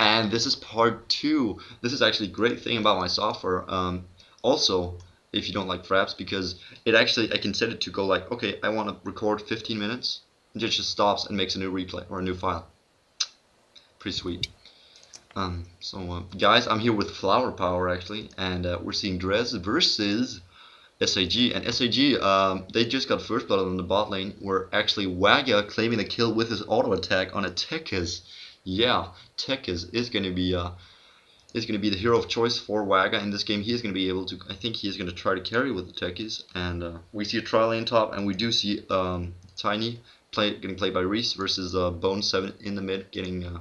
And this is part two. This is actually a great thing about my software. Also, if you don't like fraps, because it actually I can set it to go like, okay, I want to record 15 minutes, and it just stops and makes a new replay or a new file. Pretty sweet. Guys, I'm here with Flower Power actually, and we're seeing Drez versus SAG, and SAG, they just got first blood on the bot lane, where actually Wagga claiming the kill with his auto attack on a Tekis. Yeah, Tekis is gonna be the hero of choice for Wagga in this game. He is gonna be able to, I think he is gonna try to carry with the Tekis, and we see a tri lane top, and we do see Tiny getting played by Reese versus Bone7 in the mid, getting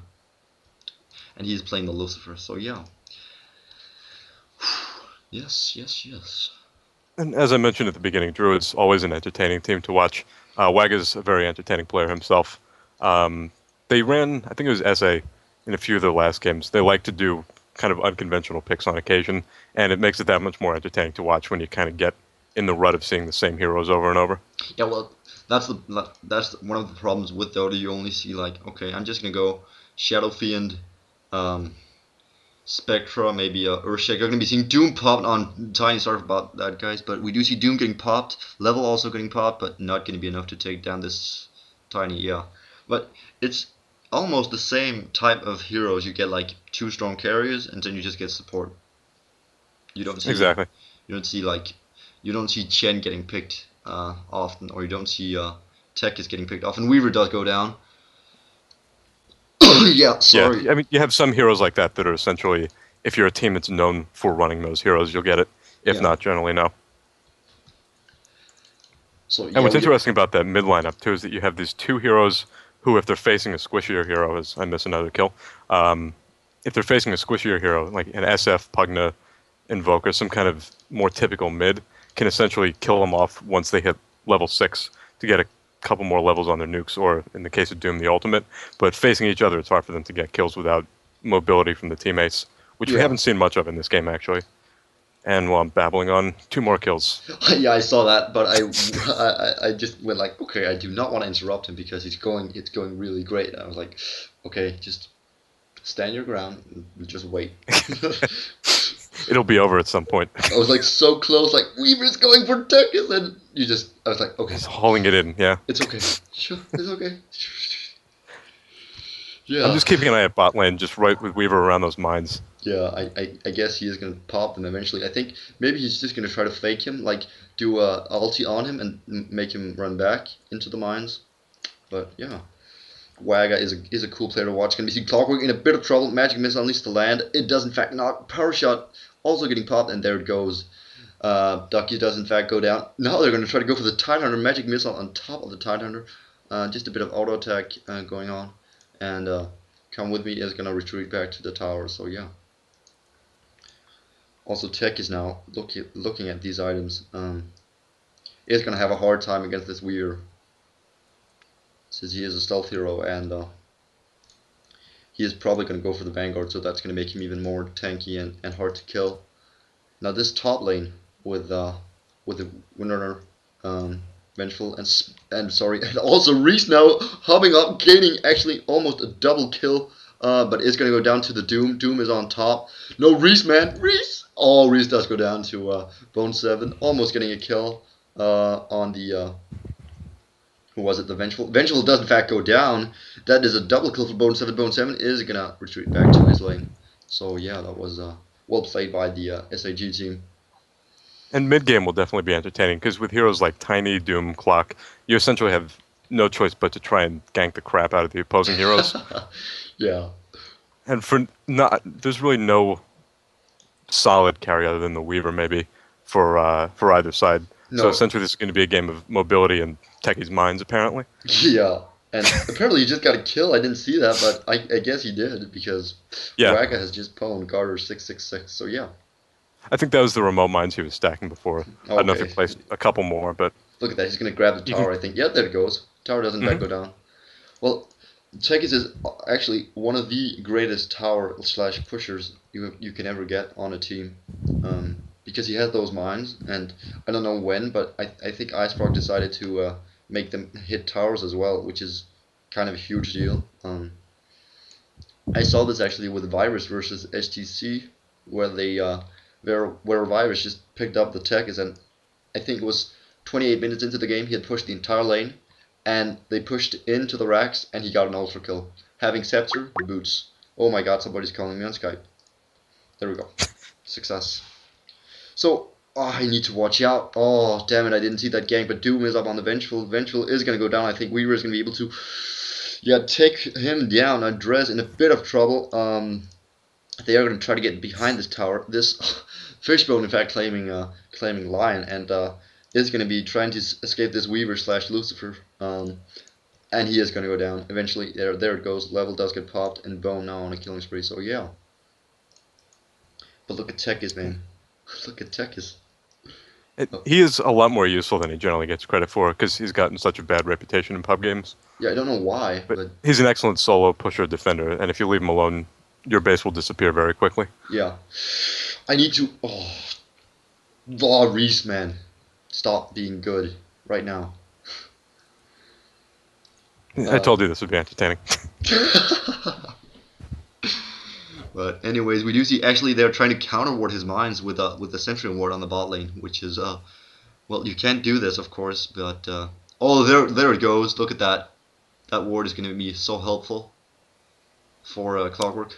and he's playing the Lucifer. So yeah, yes. And as I mentioned at the beginning, Druid's always an entertaining team to watch. Wagga's a very entertaining player himself. They ran, I think it was SA in a few of their last games. They like to do kind of unconventional picks on occasion, and it makes it that much more entertaining to watch when you kind of get in the rut of seeing the same heroes over and over. Yeah, well, that's one of the problems with Dota. You only see like, okay, I'm just gonna go Shadow Fiend, um, Spectra, maybe Earthshake. You're gonna be seeing Doom popped on Tiny. Sorry about that, guys, but we do see Doom getting popped, Level also getting popped, but not gonna be enough to take down this Tiny. Yeah, but it's almost the same type of heroes. You get like two strong carriers, and then you just get support. You don't see Exactly. you don't see like you don't see Chen getting picked often, or you don't see Tech is getting picked often. Weaver does go down. Yeah, Yeah, sorry. I mean, you have some heroes like that that are essentially, if you're a team that's known for running those heroes, you'll get it. If Yeah. not, generally no. So And yeah, what's we interesting about that mid lineup too is that you have these two heroes who, if they're facing a squishier hero, as I miss another kill, if they're facing a squishier hero like an SF, Pugna, Invoker, some kind of more typical mid, can essentially kill them off once they hit level 6 to get a couple more levels on their nukes, or in the case of Doom, the ultimate. But facing each other, it's hard for them to get kills without mobility from the teammates, which we yeah. haven't seen much of in this game actually. And while I'm babbling on, 2 more kills. Yeah, I saw that, but I just went like, okay, I do not want to interrupt him because it's going really great. I was like, okay, just stand your ground and just wait. It'll be over at some point. I was like so close, like Weaver's going for Tech, and then I was like, okay, He's hauling it in, yeah. it's okay, sure, it's okay. I'm Yeah, just keeping an eye at bot lane, just right with Weaver around those mines. yeah. I guess he is gonna pop them eventually. I think maybe he's just gonna try to fake him, like do a ulti on him and make him run back into the mines. But yeah, Wagga is a cool player to watch. Gonna be seeing Clockwork in a bit of trouble. Magic Missile unleashed to land. It does in fact not. Power Shot also getting popped, and there it goes. Ducky does in fact go down. Now they're going to try to go for the Tidehunter. Magic Missile on top of the Tidehunter. Just a bit of auto attack going on. And Come With Me is going to retreat back to the tower. So yeah. Also Tech is now looking at these items. Is going to have a hard time against this Weir. Since he is a stealth hero, and he is probably going to go for the Vanguard. So that's going to make him even more tanky and hard to kill. Now this top lane with the winner, Vengeful and sorry, and also Reese now humming up, gaining actually almost a double kill, but it's gonna go down to the Doom. Doom is on top. No Reese, man, Reese. Oh, Reese does go down to Bone7, almost getting a kill on the who was it? The Vengeful. Vengeful does in fact go down. That is a double kill for Bone7. Bone7 is gonna retreat back to his lane. So yeah, that was well played by the SAG team. And mid game will definitely be entertaining because with heroes like Tiny, Doom, Clock, you essentially have no choice but to try and gank the crap out of the opposing heroes. Yeah. And there's really no solid carry other than the Weaver maybe for either side. So No. essentially, this is going to be a game of mobility and Techie's minds, apparently. Yeah. And apparently he just got a kill. I didn't see that, but I guess he did because Yeah, Wagga has just pwned Garter 666. So yeah. I think that was the remote mines he was stacking before. I don't know if he Okay. placed a couple more, but Look at that. He's gonna grab the you can. tower. I think. Yeah, there it goes. Tower doesn't back Mhm. go down. Well, Tekis is actually one of the greatest tower slash pushers you can ever get on a team, because he has those mines, and I don't know when, but I think Icebark decided to make them hit towers as well, which is kind of a huge deal. I saw this actually with Virus versus STC, where they where Virus just picked up the Tekis, and I think it was 28 minutes into the game he had pushed the entire lane, and they pushed into the racks, and he got an ultra kill, having Scepter boots. Oh my God, somebody's calling me on Skype. There we go, success. So I need to watch out. Oh damn it, I didn't see that gank, but Doom is up on the Vengeful. Vengeful is gonna go down. I think Weaver is gonna be able to, yeah, take him down. Andres in a bit of trouble. They are going to try to get behind this tower. This Fishbone, in fact, claiming Lion, and is going to be trying to escape this Weaver slash Lucifer. And he is going to go down eventually. There it goes. Level does get popped, and Bone now on a killing spree. So yeah. But look at Tekis, man. Look at Tekis. He is a lot more useful than he generally gets credit for because he's gotten such a bad reputation in pub games. Yeah, I don't know why, but he's an excellent solo pusher defender, and if you leave him alone, your base will disappear very quickly. Yeah. I need to... Reese, man. Stop being good right now. I told you this would be entertaining. But anyways, we do see actually they're trying to counter ward his mines with the Sentry ward on the bot lane, which is well, you can't do this of course, but oh, there it goes. Look at that. That ward is going to be so helpful for Clockwork.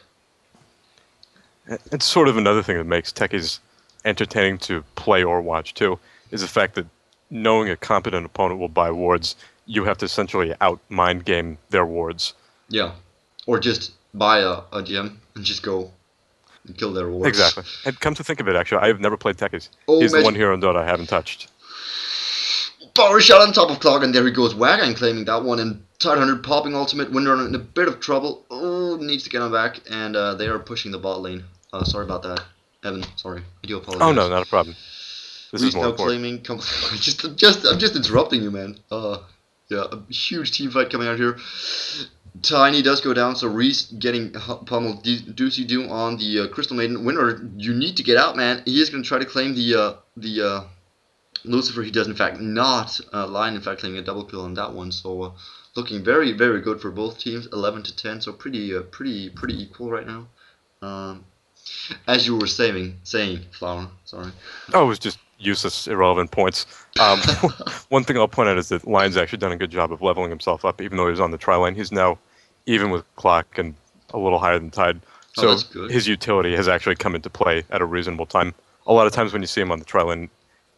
It's sort of another thing that makes Tekis entertaining to play or watch too, is the fact that knowing a competent opponent will buy wards, you have to essentially out-mind game their wards. Yeah, or just buy a gem and just go and kill their wards. Exactly. And come to think of it, actually, I have never played Tekis. He's the one hero in Dota I haven't touched. Power shot on top of Clock, and there he goes. Wagon claiming that one, and Tidehunter popping ultimate. Windrunner in a bit of trouble. Oh, needs to get him back, and they are pushing the bot lane. Sorry about that, Evan. Sorry, I do apologize. Oh no, not a problem. This is more claiming. important. I'm just interrupting you, man. Yeah, a huge team fight coming out here. Tiny does go down, so Reese getting pummeled. Doocy Doom on the Crystal Maiden. Winner, you need to get out, man. He is going to try to claim the Lucifer. He does in fact not. Lion in fact claiming a double kill on that one. So looking very very good for both teams. 11-10, so pretty equal right now. As you were saying, Flower. Sorry. Oh, it was just useless, irrelevant points. One thing I'll point out is that Lion's actually done a good job of leveling himself up, even though he was on the tri lane. He's now even with Clock and a little higher than Tide. So his utility has actually come into play at a reasonable time. A lot of times when you see him on the tri lane,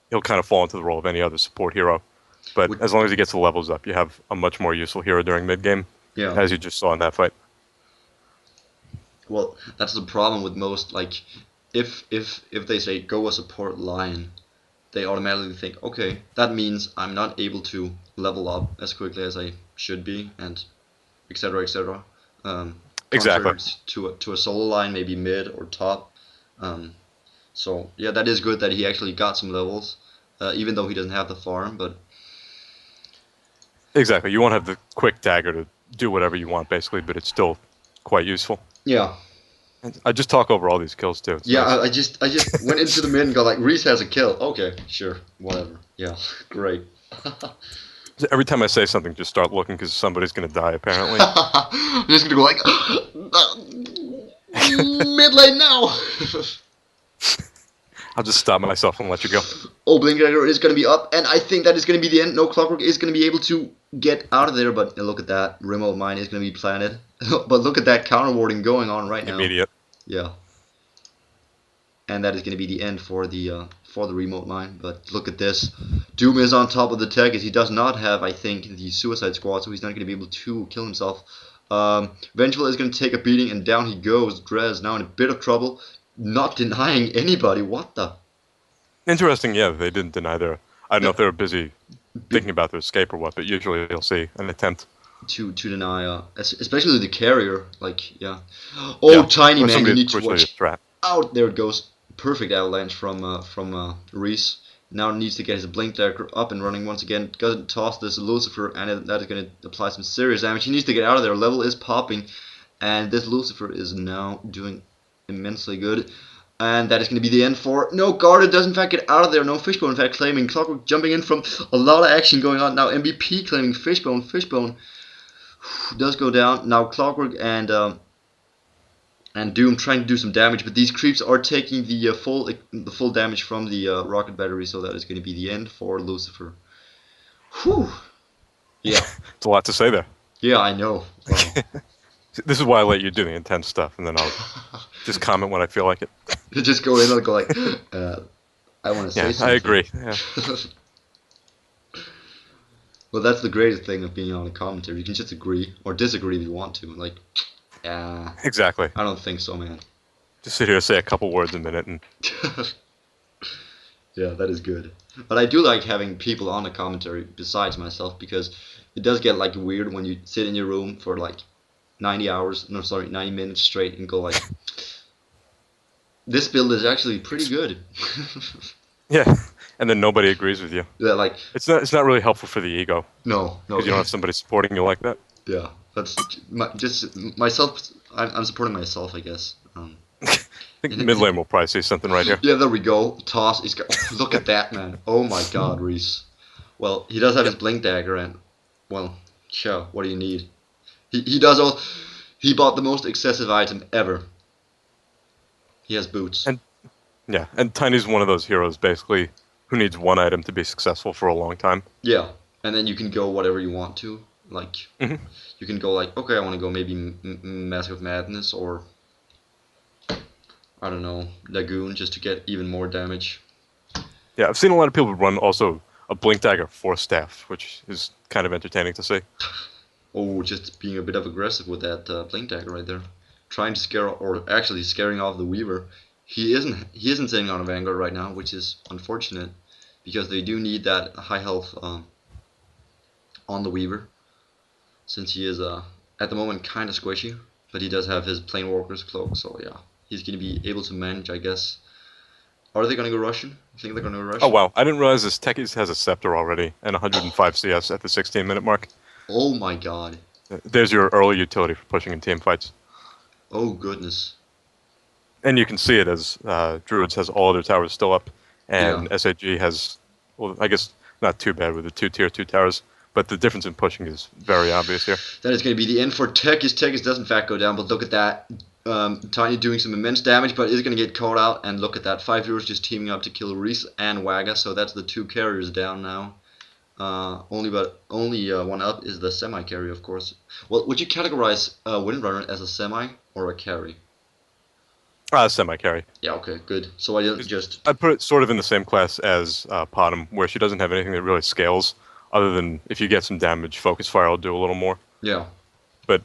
he'll kind of fall into the role of any other support hero. But as long as he gets the levels up, you have a much more useful hero during mid game, as you just saw in that fight. Well, that's the problem with most, like, if they say go a support Lion, they automatically think, okay, that means I'm not able to level up as quickly as I should be, and etc. etc. Exactly. To a solo line, maybe mid or top. So yeah, that is good that he actually got some levels, even though he doesn't have the farm. But exactly, you won't have the quick dagger to do whatever you want, basically, but it's still quite useful. Yeah. I just talk over all these kills too. Yeah, nice. I just went into the mid and got like, Reese has a kill. Okay, sure, whatever. Yeah, great. Every time I say something, just start looking because somebody's gonna die. Apparently. I'm just gonna go like, mid lane now. I'll just stop myself and let you go. Oh, Blink Dagger is going to be up, and I think that is going to be the end. No, Clockwork is going to be able to get out of there, but look at that. Remote Mine is going to be planted. But look at that counter warding going on right now. Immediate. Yeah. And that is going to be the end for the Remote Mine. But look at this. Doom is on top of the tech as he does not have, I think, the Suicide Squad, so he's not going to be able to kill himself. Vengeful is going to take a beating, and down he goes. Drez now in a bit of trouble. Not denying anybody. What the? Interesting, yeah, they didn't deny their... I don't know if they were busy thinking about their escape or what, but usually you'll see an attempt. To deny, especially the carrier, like, yeah. Oh, yeah, Tiny, man, you need to watch out. There it goes. Perfect avalanche from Reese. Now needs to get his Blink Dagger up and running once again. Doesn't toss this Lucifer, and that is going to apply some serious damage. He needs to get out of there. Level is popping, and this Lucifer is now doing immensely good, and that is going to be the end for... No, Garda does in fact get out of there. No, Fishbone in fact claiming. Clockwork jumping in from a lot of action going on. Now MVP claiming Fishbone. Fishbone does go down. Now Clockwork and and Doom trying to do some damage, but these creeps are taking the full damage from the rocket battery, so that is going to be the end for Lucifer. Whew. Yeah. It's a lot to say there. Yeah, I know. Wow. This is why I let you do the intense stuff, and then I'll just comment when I feel like it. Just go in and go like, I want to say Yeah, something. I agree. Yeah. Well, that's the greatest thing of being on a commentary. You can just agree or disagree if you want to. Like, yeah, Exactly. I don't think so, man. Just sit here and say a couple words a minute, and Yeah, that is good. But I do like having people on the commentary besides myself, because it does get like weird when you sit in your room for like 90 minutes straight and go like, this build is actually pretty good. yeah, and then nobody agrees with you. Yeah, like, It's not really helpful for the ego no, because you don't have somebody supporting you like that. yeah, that's just myself. I'm supporting myself, I guess. I think mid lane will probably see something right here. Yeah, there we go. Toss is. Oh, look at that, man. Oh my God, Reese. Well, he does have his blink dagger, and well, sure. What do you need? He does all. He bought the most excessive item ever. He has boots. And yeah, and Tiny's one of those heroes basically who needs one item to be successful for a long time. Yeah, and then you can go whatever you want to. Like, Mhm. you can go like, okay, I want to go maybe Mask of Madness, or I don't know, Lagoon, just to get even more damage. Yeah, I've seen a lot of people run also a blink dagger for staff, which is kind of entertaining to see. Oh, just being a bit of aggressive with that blink dagger right there, trying to scare, or actually scaring off the Weaver. He isn't sitting on a Vanguard right now, which is unfortunate, because they do need that high health on the Weaver, since he is at the moment kind of squishy, but he does have his Planewalker's cloak, so yeah, he's gonna be able to manage, I guess. Are they gonna go Russian? You think they're gonna go Russian? Oh wow, I didn't realize this Techies has a scepter already and 105 CS at the 16-minute mark. Oh my God. There's your early utility for pushing in team fights. Oh goodness. And you can see it as Druids has all their towers still up, and Yeah. SAG has, well, I guess not too bad with the 2 towers, but the difference in pushing is very obvious here. That is going to be the end for Tekis. Tekis does in fact go down, but look at that. Tiny doing some immense damage, but is going to get caught out. And look at that. 5 heroes just teaming up to kill Reese and Waga. So that's the 2 carriers down now. Only one up is the semi carry, of course. Well, would you categorize Windrunner as a semi or a carry? Semi-carry. Yeah, okay, good. So I just. I'd put it sort of in the same class as Potom, where she doesn't have anything that really scales, other than if you get some damage, Focus Fire will do a little more. Yeah. But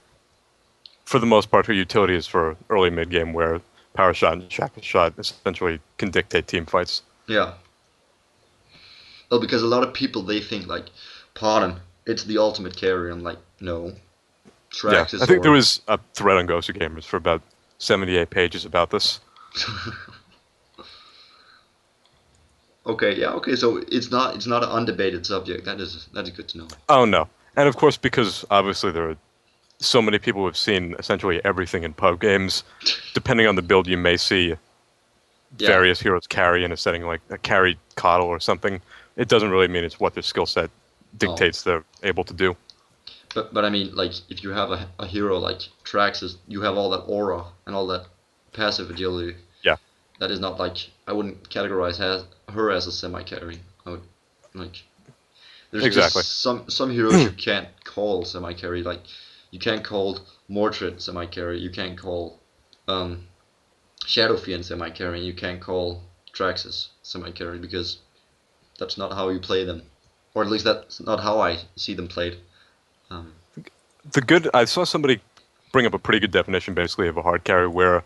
for the most part, her utility is for early mid-game, where Power Shot and Shackle Shot essentially can dictate team fights. Yeah. Well, because a lot of people, they think, like, Pardon, it's the ultimate carry. I'm like, no. Yeah, Traxxas I think or... there was a thread on Ghost Gamers for about 78 pages about this. Okay, yeah, okay, so it's not an undebated subject. That is good to know. Oh, no. And of course, because obviously there are so many people who have seen essentially everything in pub games, depending on the build, you may see various heroes carry in a setting like a carry coddle or something. It doesn't really mean it's what their skill set dictates they're able to do. But I mean, like, if you have a hero like Traxxas, you have all that aura and all that passive agility. Yeah. That is not like, I wouldn't categorize her as a semi-carry. I would, like, there's Exactly. just some heroes you can't call semi-carry. Like, you can't call Mordred semi-carry. You can't call Shadow Fiend semi-carry. And you can't call Traxxas semi-carry, because that's not how you play them, or at least that's not how I see them played. I saw somebody bring up a pretty good definition basically of a hard carry where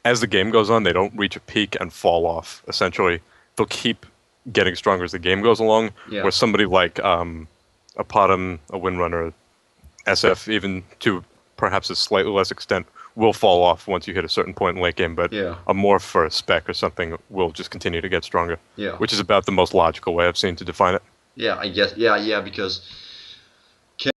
as the game goes on, they don't reach a peak and fall off. Essentially, they'll keep getting stronger as the game goes along, where somebody like a Potom, a Windrunner, SF, even to perhaps a slightly less extent, will fall off once you hit a certain point in late game, but a Morph or a Spec or something will just continue to get stronger, which is about the most logical way I've seen to define it. Yeah, I guess. Yeah, because